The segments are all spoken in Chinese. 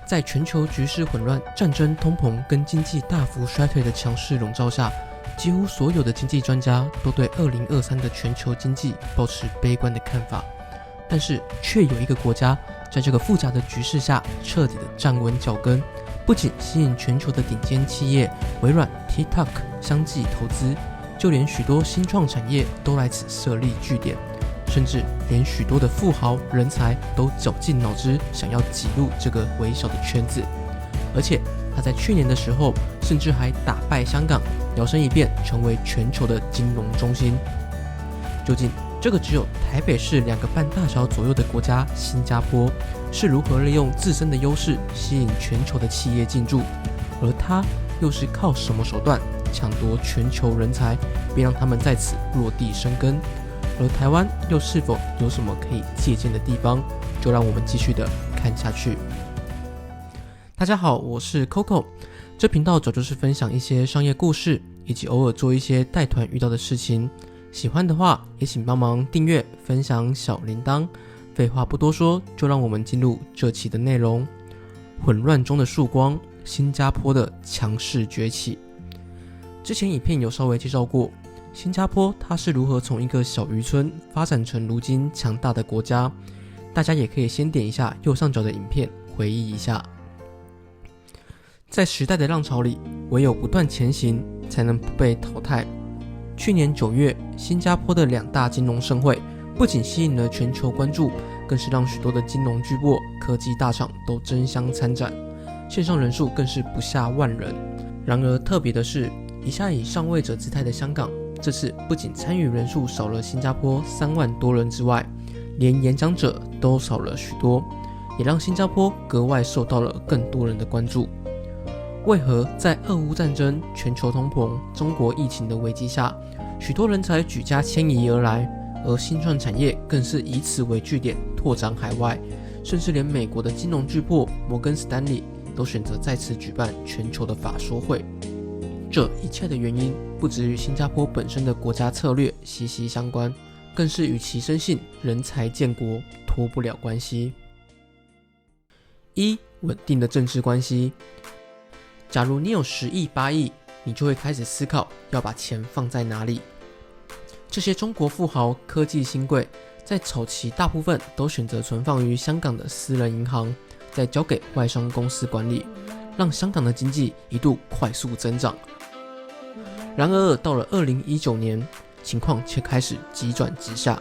在全球局势混乱、战争、通膨跟经济大幅衰退的强势笼罩下，几乎所有的经济专家都对2023的全球经济抱持悲观的看法。但是，却有一个国家在这个复杂的局势下彻底的站稳脚跟，不仅吸引全球的顶尖企业微软、TikTok 相继投资，就连许多新创产业都来此设立据点。甚至连许多的富豪人才都绞尽脑汁想要挤入这个微小的圈子，而且他在去年的时候甚至还打败香港，摇身一变成为全球的金融中心。究竟这个只有台北市2个半大小左右的国家新加坡是如何利用自身的优势吸引全球的企业进驻，而他又是靠什么手段抢夺全球人才，并让他们在此落地生根？而台湾又是否有什么可以借鉴的地方？就让我们继续的看下去。大家好，我是 Coco， 这频道主要就是分享一些商业故事，以及偶尔做一些带团遇到的事情。喜欢的话，也请帮忙订阅、分享小铃铛。废话不多说，就让我们进入这期的内容。混乱中的曙光，新加坡的强势崛起。之前影片有稍微介绍过。新加坡它是如何从一个小渔村发展成如今强大的国家，大家也可以先点一下右上角的影片回忆一下。在时代的浪潮里，唯有不断前行才能不被淘汰。去年9月，新加坡的2大金融盛会不仅吸引了全球关注，更是让许多的金融巨擘、科技大厂都争相参展，线上人数更是不下万人。然而特别的是，一向以上位者姿态的香港，这次不仅参与人数少了新加坡3万多人之外，连演讲者都少了许多，也让新加坡格外受到了更多人的关注。为何在俄乌战争、全球通膨、中国疫情的危机下，许多人才举家迁移而来，而新创产业更是以此为据点拓展海外，甚至连美国的金融巨擘摩根斯丹利都选择在此举办全球的法说会。这一切的原因不只与新加坡本身的国家策略息息相关，更是与其深信人才建国脱不了关系。1. 稳定的政治关系。假如你有10亿、8亿，你就会开始思考要把钱放在哪里。这些中国富豪、科技新贵，在早期大部分都选择存放于香港的私人银行，再交给外商公司管理，让香港的经济一度快速增长。然而到了2019年，情况却开始急转直下。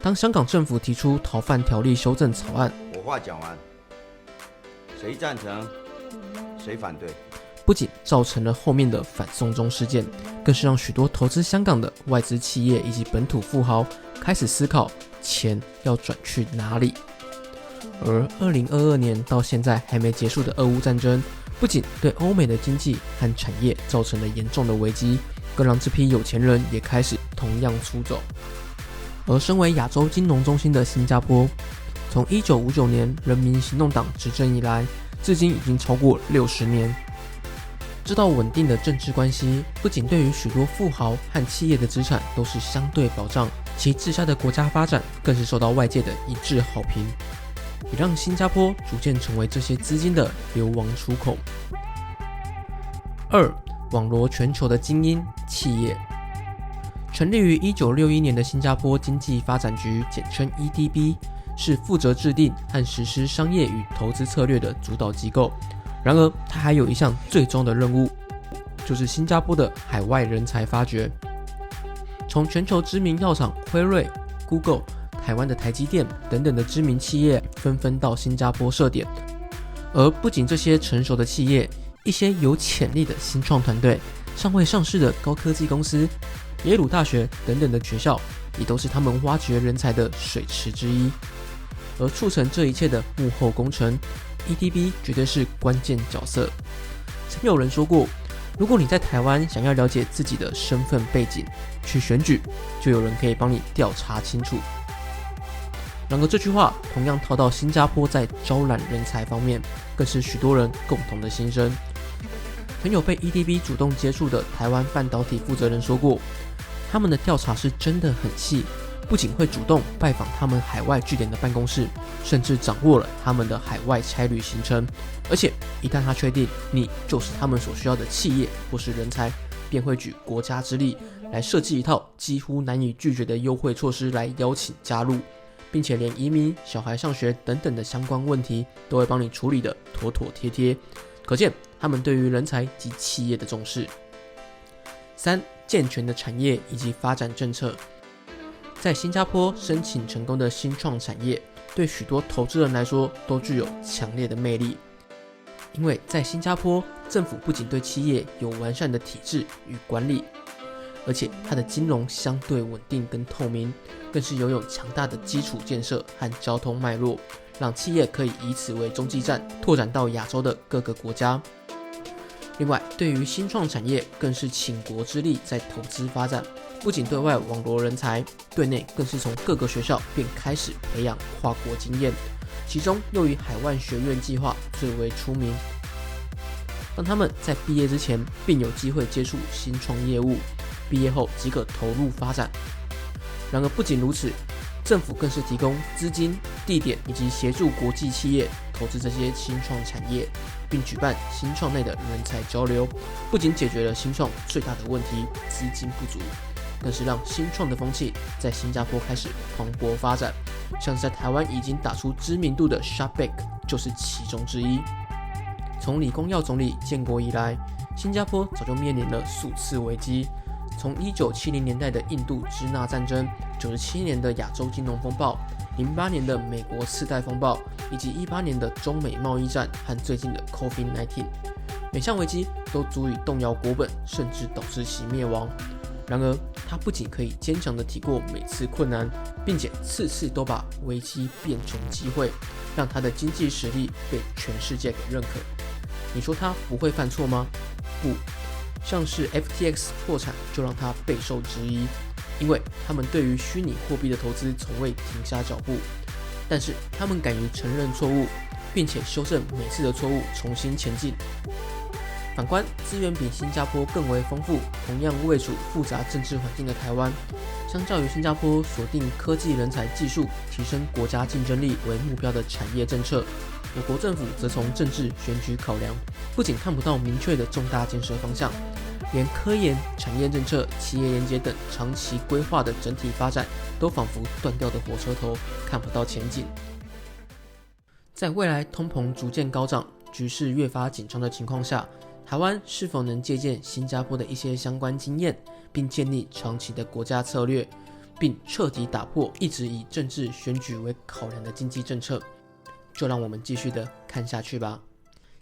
当香港政府提出逃犯条例修正草案，我话讲完，谁赞成谁反对，不仅造成了后面的反送中事件，更是让许多投资香港的外资企业以及本土富豪开始思考钱要转去哪里。而2022年到现在还没结束的俄乌战争，不仅对欧美的经济和产业造成了严重的危机，更让这批有钱人也开始同样出走。而身为亚洲金融中心的新加坡，从1959年人民行动党执政以来，至今已经超过60年。这道稳定的政治关系，不仅对于许多富豪和企业的资产都是相对保障，其治下的国家发展更是受到外界的一致好评，也让新加坡逐渐成为这些资金的流亡出口。2. 网罗全球的精英企业。成立于1961年的新加坡经济发展局，简称 EDB， 是负责制定和实施商业与投资策略的主导机构。然而，它还有一项最终的任务，就是新加坡的海外人才发掘。从全球知名药厂辉瑞、Google、台湾的台积电等等的知名企业纷纷到新加坡设点，而不仅这些成熟的企业，一些有潜力的新创团队、尚未上市的高科技公司、耶鲁大学等等的学校，也都是他们挖掘人才的水池之一。而促成这一切的幕后工程， EDB 绝对是关键角色。曾有人说过，如果你在台湾想要了解自己的身份背景，去选举，就有人可以帮你调查清楚。然而这句话同样套到新加坡在招揽人才方面，更是许多人共同的心声。曾有被 EDB 主动接触的台湾半导体负责人说过，他们的调查是真的很细，不仅会主动拜访他们海外据点的办公室，甚至掌握了他们的海外差旅行程，而且一旦他确定你就是他们所需要的企业或是人才，便会举国家之力来设计一套几乎难以拒绝的优惠措施来邀请加入，并且连移民、小孩上学等等的相关问题都会帮你处理的妥妥帖帖，可见他们对于人才及企业的重视。3. 健全的产业以及发展政策。在新加坡申请成功的新创产业，对许多投资人来说都具有强烈的魅力，因为在新加坡，政府不仅对企业有完善的体制与管理，而且它的金融相对稳定跟透明，更是拥有强大的基础建设和交通脉络，让企业可以以此为中继站，拓展到亚洲的各个国家。另外，对于新创产业，更是倾国之力在投资发展，不仅对外网罗人才，对内更是从各个学校便开始培养跨国经验，其中又以海外学院计划最为出名，让他们在毕业之前并有机会接触新创业务，毕业后即可投入发展。然而不仅如此，政府更是提供资金、地点以及协助国际企业投资这些新创产业，并举办新创内的人才交流，不仅解决了新创最大的问题资金不足，更是让新创的风气在新加坡开始蓬勃发展，像是在台湾已经打出知名度的 Shopback 就是其中之一。从李光耀总理建国以来，新加坡早就面临了数次危机，从1970年代的印度支那战争、97年的亚洲金融风暴、08年的美国次贷风暴，以及18年的中美贸易战和最近的 COVID-19， 每项危机都足以动摇国本，甚至导致其灭亡。然而，他不仅可以坚强地抵过每次困难，并且次次都把危机变成机会，让他的经济实力被全世界给认可。你说他不会犯错吗？不，像是 FTX 破产就让他备受质疑，因为他们对于虚拟货币的投资从未停下脚步，但是他们敢于承认错误，并且修正每次的错误，重新前进。反观资源比新加坡更为丰富，同样位处复杂政治环境的台湾，相较于新加坡锁定科技人才技术、提升国家竞争力为目标的产业政策，我国政府则从政治选举考量，不仅看不到明确的重大建设方向，连科研、产业政策、企业连结等长期规划的整体发展，都仿佛断掉的火车头，看不到前景。在未来通膨逐渐高涨、局势越发紧张的情况下，台湾是否能借鉴新加坡的一些相关经验，并建立长期的国家策略，并彻底打破一直以政治选举为考量的经济政策？就让我们继续的看下去吧。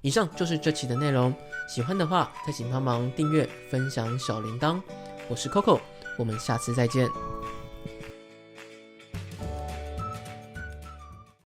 以上就是这期的内容，喜欢的话再请帮忙订阅、分享小铃铛。我是 Coco， 我们下次再见。